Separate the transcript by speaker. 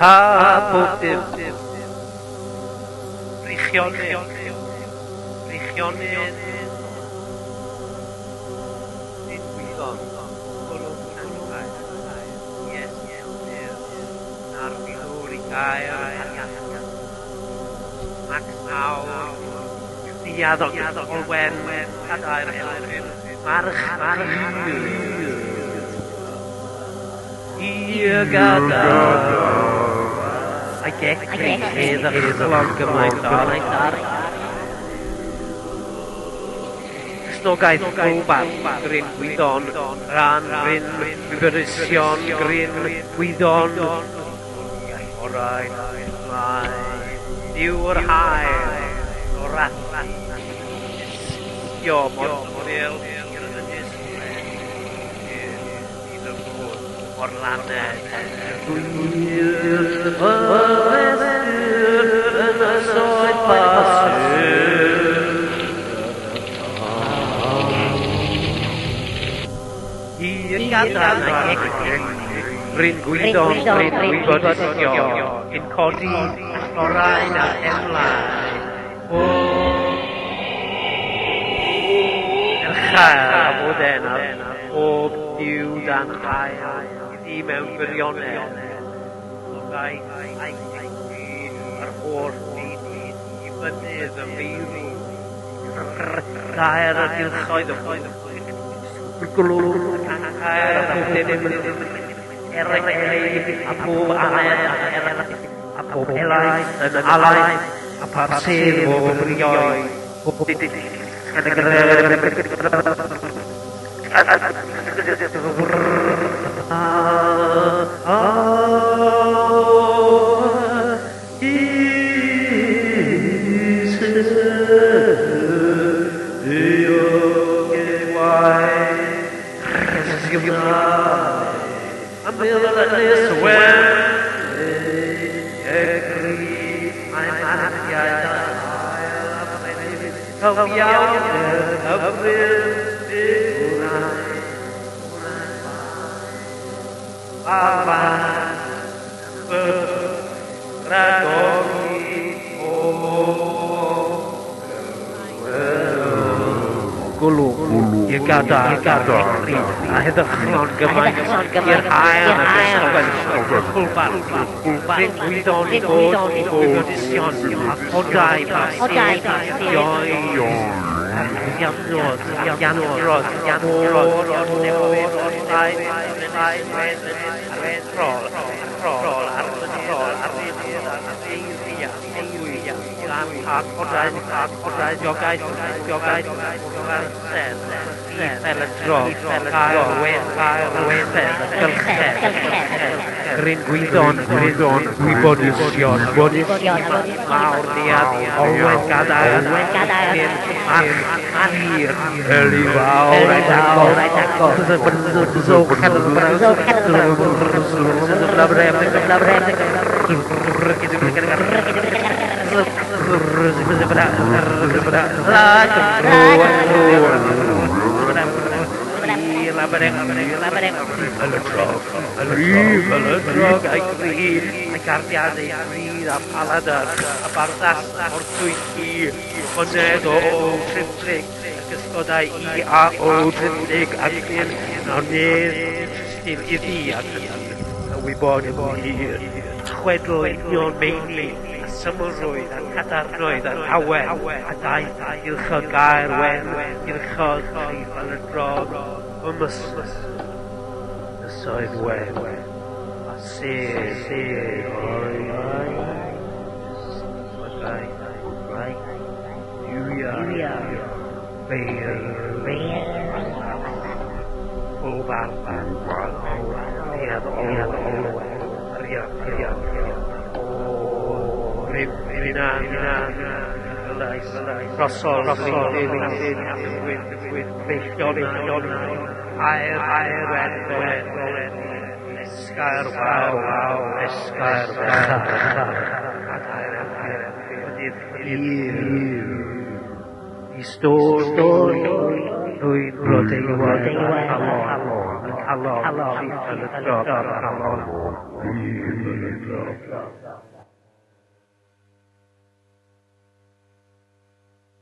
Speaker 1: a bob dim. Breichionnydd. Nid wyddon. Gwrwch canllaeth. Yes. Na'r ddŵr I gael. Max nawr. Diaddol olwen. Cadair elfyn. March. I'r gadair. I get the long Gymraeg dar. Snogaeth gwbar, gryn gwyddon, rhan gryn byrysion, gryn gwyddon. Orau, diw'r hael, o'r athlan, ysgio, moril, o'r laned, gwyr, yn y soed basur. I'r gadran ag Bryn gwydon, bryn gwybod ysgio, yn codi allorau'n a emlau. Elchael a bod enaf, bob diw dan hael, iddi mewn gwirionedd. Lwgaeth a'i ar holl byd I fynydd y feirw. Gair a dilchoedd o glwr cael a dim eraill a bob elais yn alais a parser bob brioedd I'r gadar, a heddychlon gymaint i'r hael a ysgol chwlbar, bryn gwyddon I bod I gwyddodision a codau Ianrodd, Gryn gwyddon, gwybod ysgion, mawr diad, olwen gadair, anhir, heli fawr, Ylytrog a'i gryf, a'i gardiadau gryf a paladar, a bardas o'r twythi, honedd o triptig, ac ysgodau I a o triptig, ac yn onedd tristyn iddi, ac wybod hir, chwedl union meini, a symlrwydd, a cadarnwydd, a awen, a daith, ilchod gair wen, ilchod chif ylytrog, ymysgus. Soedd wen, a sef, Julia, beir, olfan, diad olwen, rinan, rosol, beichion, air, wen, esgair, waw, esgair, I stor, Dwi'n blodeuwedd yn calon sydd yn y drog ar halon.